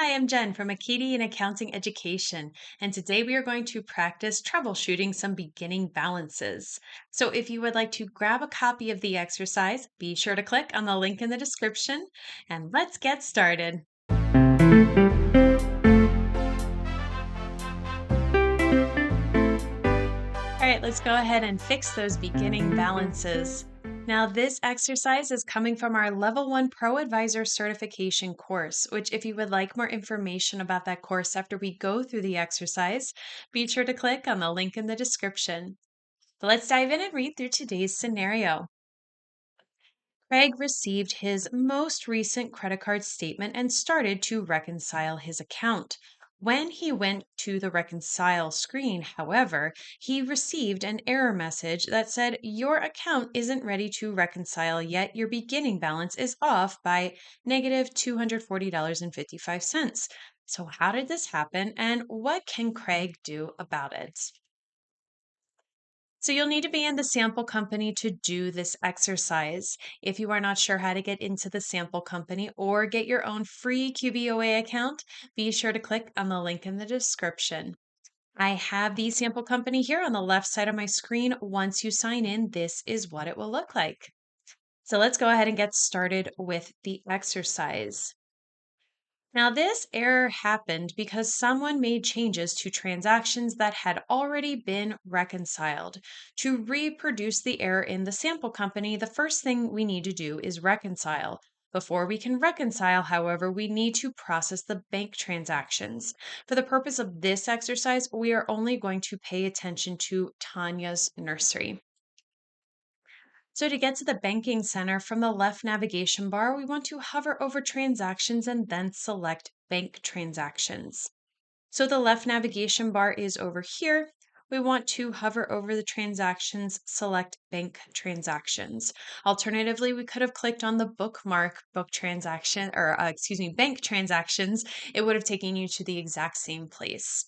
Hi, I'm Jen from Acadian Accounting Education, and today we are going to practice troubleshooting some beginning balances. So, if you would like to grab a copy of the exercise, be sure to click on the link in the description, and let's get started. All right, let's go ahead and fix those beginning balances. Now, this exercise is coming from our Level 1 ProAdvisor certification course, which, if you would like more information about that course after we go through the exercise, be sure to click on the link in the description. But let's dive in and read through today's scenario. Craig received his most recent credit card statement and started to reconcile his account. When he went to the reconcile screen, however, he received an error message that said, "Your account isn't ready to reconcile yet. Your beginning balance is off by negative $240.55. So, how did this happen, and what can Craig do about it? So you'll need to be in the sample company to do this exercise. If you are not sure how to get into the sample company or get your own free QBOA account, be sure to click on the link in the description. I have the sample company here on the left side of my screen. Once you sign in, this is what it will look like. So let's go ahead and get started with the exercise. Now, this error happened because someone made changes to transactions that had already been reconciled. To reproduce the error in the sample company, the first thing we need to do is reconcile. Before we can reconcile, however, we need to process the bank transactions. For the purpose of this exercise, we are only going to pay attention to Tanya's nursery. So to get to the banking center from the left navigation bar, we want to hover over transactions and then select bank transactions. So the left navigation bar is over here. We want to hover over the transactions, select bank transactions. Alternatively, we could have clicked on the bookmark book transaction or bank transactions. It would have taken you to the exact same place.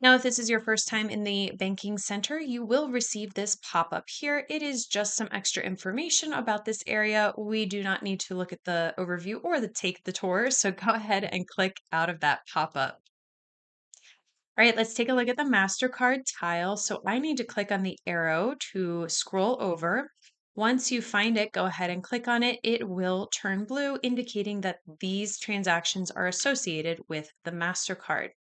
Now, if this is your first time in the banking center, you will receive this pop-up here. It is just some extra information about this area. We do not need to look at the overview or take the tour, so go ahead and click out of that pop-up. All right, let's take a look at the MasterCard tile. So I need to click on the arrow to scroll over. Once you find it, go ahead and click on it. It will turn blue, indicating that these transactions are associated with the MasterCard.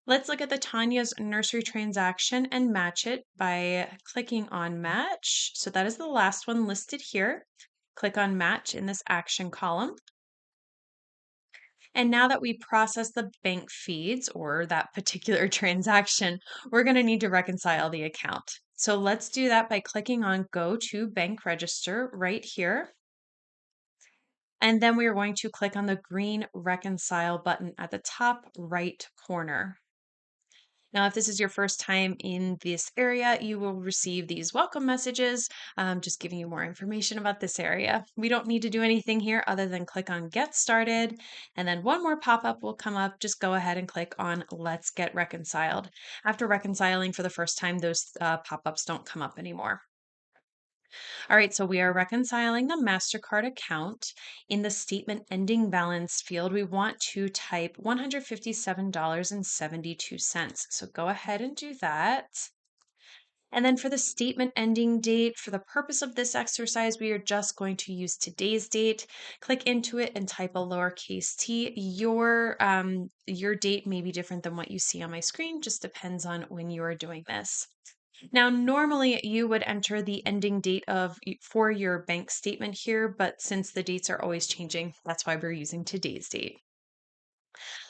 Let's look at the Tanya's nursery transaction and match it by clicking on match. So that is the last one listed here. Click on match in this action column. And now that we process the bank feeds or that particular transaction, we're going to need to reconcile the account. So let's do that by clicking on Go to Bank Register right here. And then we are going to click on the green Reconcile button at the top right corner. Now, if this is your first time in this area, you will receive these welcome messages, just giving you more information about this area. We don't need to do anything here other than click on Get Started, and then one more pop-up will come up. Just go ahead and click on Let's Get Reconciled. After reconciling for the first time, those pop-ups don't come up anymore. All right, so we are reconciling the MasterCard account. In the statement ending balance field, we want to type $157.72. So go ahead and do that. And then for the statement ending date, for the purpose of this exercise, we are just going to use today's date. Click into it and type a lowercase t. Your date may be different than what you see on my screen, just depends on when you are doing this. Now, normally you would enter the ending date for your bank statement here, but since the dates are always changing, that's why we're using today's date.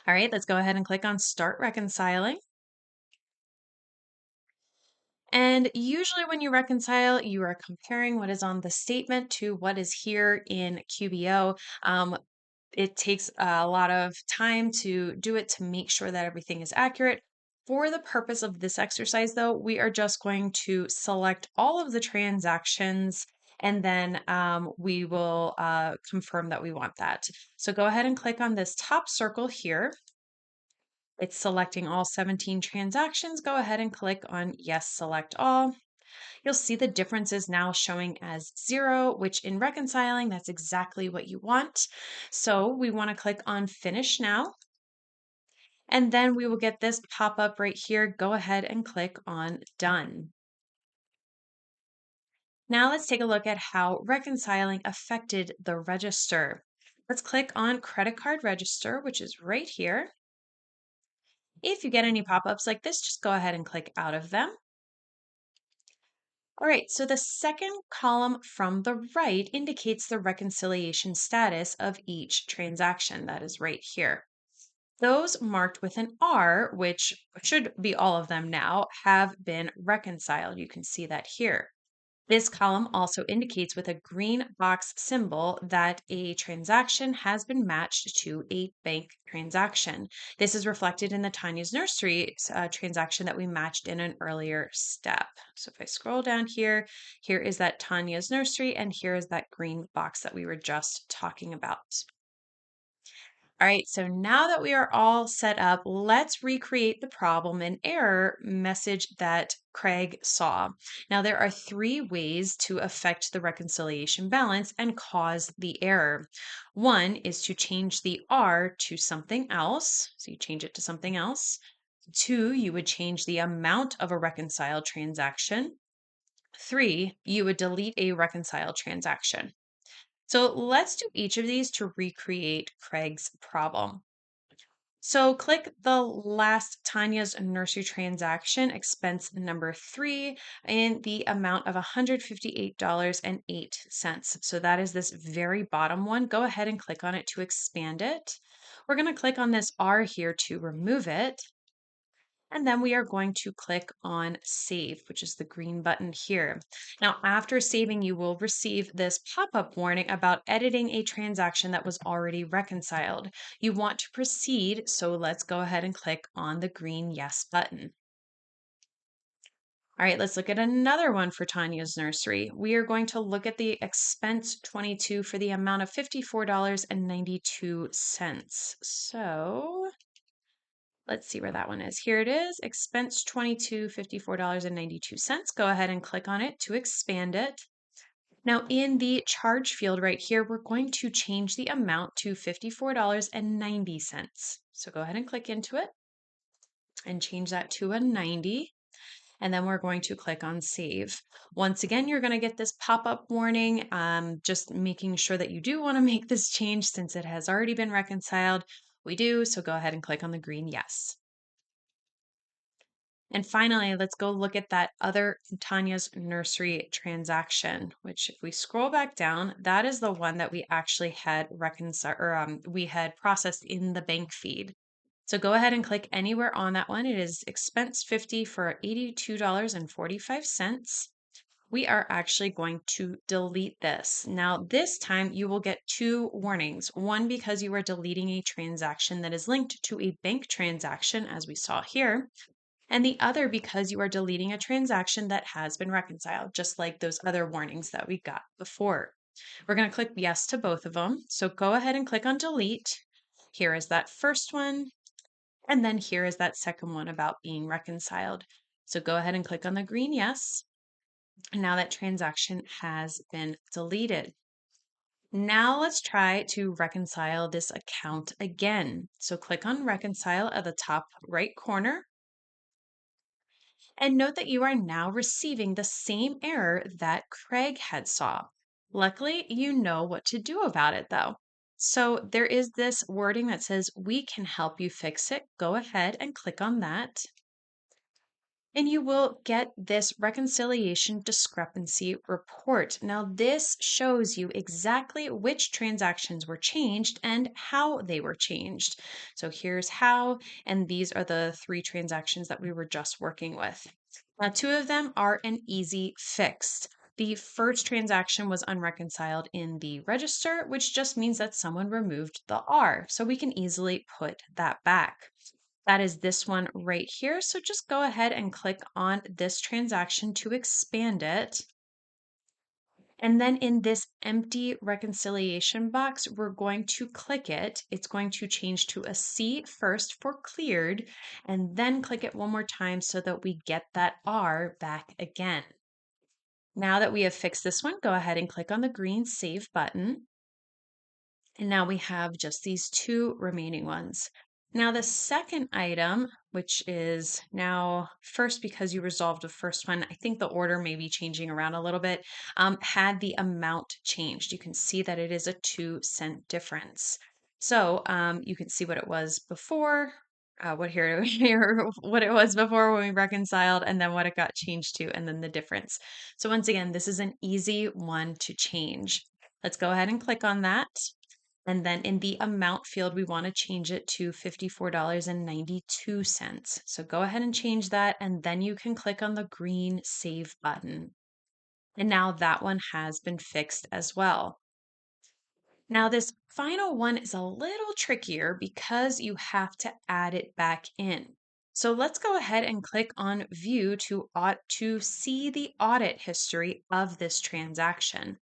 All right, let's go ahead and click on Start Reconciling. And usually when you reconcile, you are comparing what is on the statement to what is here in QBO. It takes a lot of time to do it to make sure that everything is accurate. For the purpose of this exercise, though, we are just going to select all of the transactions and then we will confirm that we want that. So go ahead and click on this top circle here. It's selecting all 17 transactions. Go ahead and click on Yes, Select All. You'll see the difference is now showing as 0, which in reconciling, that's exactly what you want. So we want to click on Finish Now, and then we will get this pop up right here. Go ahead and click on Done. Now let's take a look at how reconciling affected the register. Let's click on Credit Card Register, which is right here. If you get any pop-ups like this, just go ahead and click out of them. All right, so the second column from the right indicates the reconciliation status of each transaction. That is right here. Those marked with an R, which should be all of them now, have been reconciled. You can see that here. This column also indicates with a green box symbol that a transaction has been matched to a bank transaction. This is reflected in the Tanya's Nursery transaction that we matched in an earlier step. So if I scroll down here, here is that Tanya's Nursery, and here is that green box that we were just talking about. All right, so now that we are all set up, let's recreate the problem and error message that Craig saw. Now, there are 3 ways to affect the reconciliation balance and cause the error. One is to change the R to something else. So you change it to something else. 2, you would change the amount of a reconciled transaction. 3, you would delete a reconciled transaction. So let's do each of these to recreate Craig's problem. So click the last Tanya's Nursery transaction, expense number 3, in the amount of $158.08. So that is this very bottom one. Go ahead and click on it to expand it. We're going to click on this R here to remove it. And then we are going to click on Save, which is the green button here. Now, after saving, you will receive this pop-up warning about editing a transaction that was already reconciled. You want to proceed, so let's go ahead and click on the green Yes button. All right, let's look at another one for Tanya's Nursery. We are going to look at the expense 22 for the amount of $54.92. So let's see where that one is. Here it is, expense 22, $54.92. Go ahead and click on it to expand it. Now in the charge field right here, we're going to change the amount to $54.90. So go ahead and click into it and change that to a 90. And then we're going to click on Save. Once again, you're going to get this pop-up warning, just making sure that you do want to make this change since it has already been reconciled. We do, so go ahead and click on the green Yes. And finally, let's go look at that other Tanya's Nursery transaction, which if we scroll back down, that is the one that we actually had we had processed in the bank feed. So go ahead and click anywhere on that one. It is expense 50 for $82.45. We are actually going to delete this. Now, this time you will get 2 warnings. One, because you are deleting a transaction that is linked to a bank transaction, as we saw here. And the other, because you are deleting a transaction that has been reconciled, just like those other warnings that we got before. We're going to click yes to both of them. So go ahead and click on delete. Here is that first one. And then here is that second one about being reconciled. So go ahead and click on the green yes. And now that transaction has been deleted. Now let's try to reconcile this account again. So click on reconcile at the top right corner. And note that you are now receiving the same error that Craig had saw. Luckily, you know what to do about it though. So there is this wording that says, we can help you fix it. Go ahead and click on that. And you will get this reconciliation discrepancy report. Now, this shows you exactly which transactions were changed and how they were changed. So here's how, and these are the 3 transactions that we were just working with. Now, 2 of them are an easy fix. The first transaction was unreconciled in the register, which just means that someone removed the R. So we can easily put that back. That is this one right here. So just go ahead and click on this transaction to expand it. And then in this empty reconciliation box, we're going to click it. It's going to change to a C first for cleared, and then click it one more time so that we get that R back again. Now that we have fixed this one, go ahead and click on the green Save button. And now we have just these two remaining ones. Now the second item, which is now first because you resolved the first one, I think the order may be changing around a little bit, had the amount changed. You can see that it is a 2-cent difference. So you can see what it was before, here what it was before when we reconciled, and then what it got changed to, and then the difference. So once again, this is an easy one to change. Let's go ahead and click on that. And then in the amount field, we want to change it to $54.92. So go ahead and change that, and then you can click on the green Save button. And now that one has been fixed as well. Now this final one is a little trickier because you have to add it back in. So let's go ahead and click on View to see the audit history of this transaction.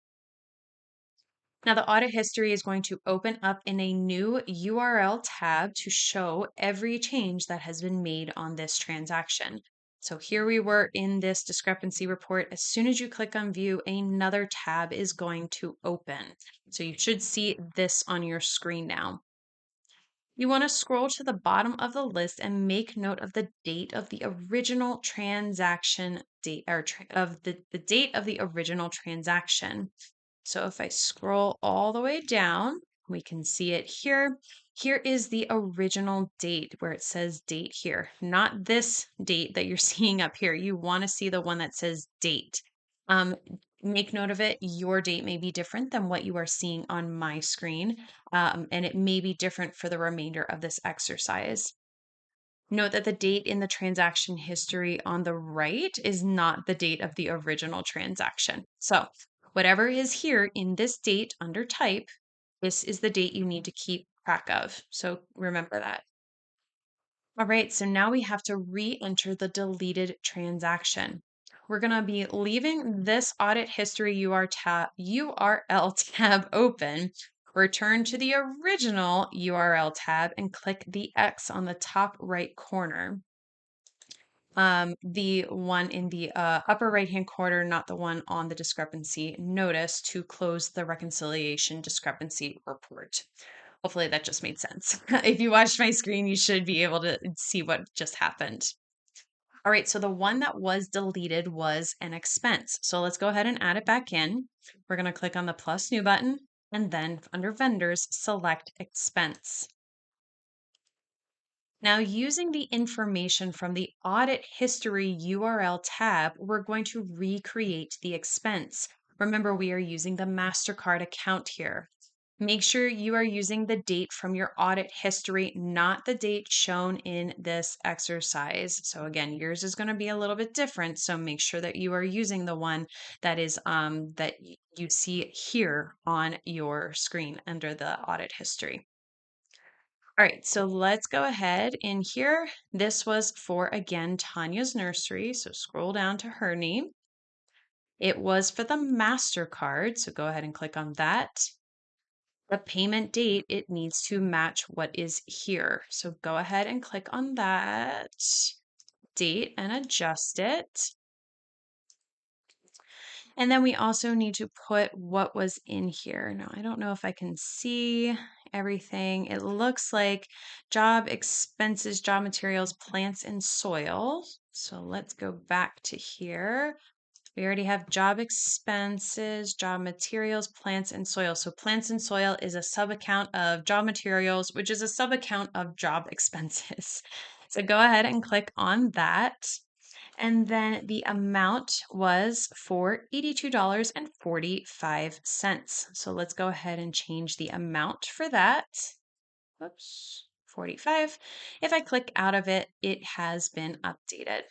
Now, the audit history is going to open up in a new URL tab to show every change that has been made on this transaction. So here we were in this discrepancy report. As soon as you click on View, another tab is going to open. So you should see this on your screen now. You want to scroll to the bottom of the list and make note of the date of the original transaction date, or the date of the original transaction. So if I scroll all the way down, we can see it here. Here is the original date where it says date here, not this date that you're seeing up here. You want to see the one that says date. Make note of it. Your date may be different than what you are seeing on my screen, and it may be different for the remainder of this exercise. Note that the date in the transaction history on the right is not the date of the original transaction. So whatever is here in this date under type, this is the date you need to keep track of. So remember that. All right, so now we have to re-enter the deleted transaction. We're going to be leaving this audit history URL tab open. Return to the original URL tab and click the X on the top right corner. The one in the upper right-hand corner, not the one on the discrepancy notice, to close the reconciliation discrepancy report. Hopefully that just made sense. If you watched my screen, you should be able to see what just happened. All right, so the one that was deleted was an expense. So let's go ahead and add it back in. We're going to click on the plus new button, and then under vendors, select expense. Now, using the information from the audit history URL tab, we're going to recreate the expense. Remember, we are using the MasterCard account here. Make sure you are using the date from your audit history, not the date shown in this exercise. So again, yours is going to be a little bit different. So make sure that you are using the one that is that you see here on your screen under the audit history. All right, so let's go ahead in here. This was for, again, Tanya's nursery. So scroll down to her name. It was for the MasterCard. So go ahead and click on that. The payment date, it needs to match what is here. So go ahead and click on that date and adjust it. And then we also need to put what was in here. Now, I don't know if I can see everything. It looks like job expenses, job materials, plants and soil. So let's go back to here. We already have job expenses, job materials, plants and soil. So plants and soil is a sub-account of job materials, which is a sub-account of job expenses. So go ahead and click on that. And then the amount was for $82.45. So let's go ahead and change the amount for that. Whoops, 45. If I click out of it, it has been updated.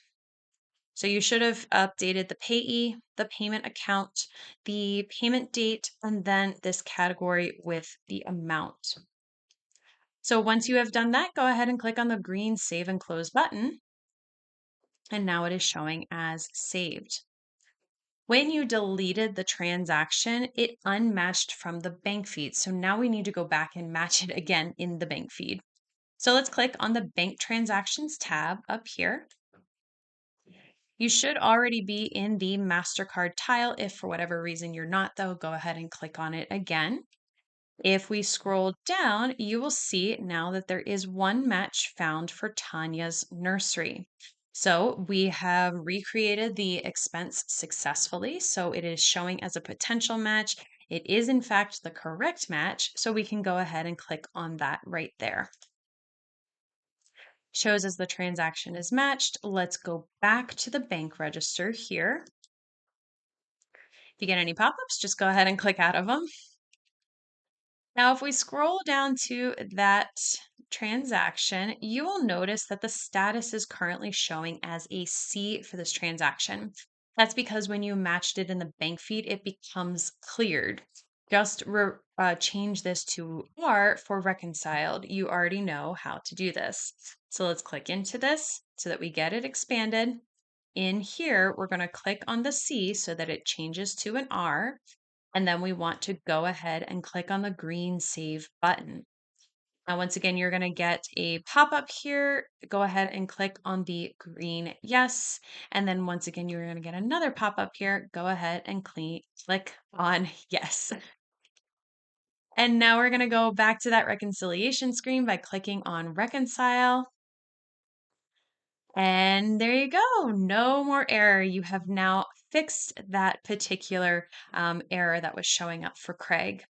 So you should have updated the payee, the payment account, the payment date, and then this category with the amount. So once you have done that, go ahead and click on the green Save and Close button. And now it is showing as saved. When you deleted the transaction, it unmatched from the bank feed. So now we need to go back and match it again in the bank feed. So let's click on the Bank Transactions tab up here. You should already be in the MasterCard tile. If for whatever reason you're not, though, go ahead and click on it again. If we scroll down, you will see now that there is one match found for Tanya's nursery. So we have recreated the expense successfully. So it is showing as a potential match. It is in fact the correct match. So we can go ahead and click on that right there. Shows as the transaction is matched. Let's go back to the bank register here. If you get any pop-ups, just go ahead and click out of them. Now, if we scroll down to that transaction, you will notice that the status is currently showing as a C for this transaction. That's because when you matched it in the bank feed, it becomes cleared. Just change this to R for reconciled. You already know how to do this. So let's click into this so that we get it expanded. In here, we're going to click on the C so that it changes to an R. And then we want to go ahead and click on the green Save button. Now, once again, you're going to get a pop-up here. Go ahead and click on the green Yes. And then once again, you're going to get another pop-up here. Go ahead and click on Yes. And now we're going to go back to that reconciliation screen by clicking on Reconcile. And there you go. No more error. You have now fixed that particular error that was showing up for Craig.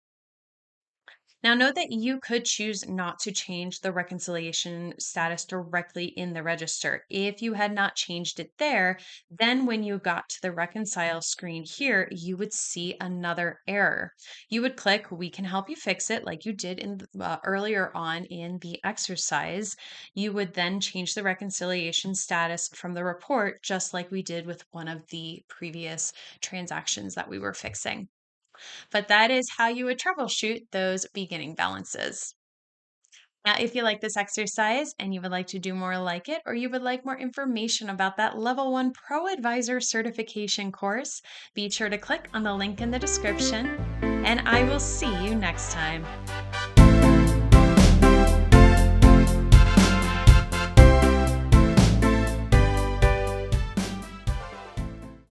Now, note that you could choose not to change the reconciliation status directly in the register. If you had not changed it there, then when you got to the reconcile screen here, you would see another error. You would click, we can help you fix it, like you did in earlier on in the exercise. You would then change the reconciliation status from the report, just like we did with one of the previous transactions that we were fixing. But that is how you would troubleshoot those beginning balances. Now, if you like this exercise and you would like to do more like it, or you would like more information about that Level 1 ProAdvisor certification course, be sure to click on the link in the description, and I will see you next time.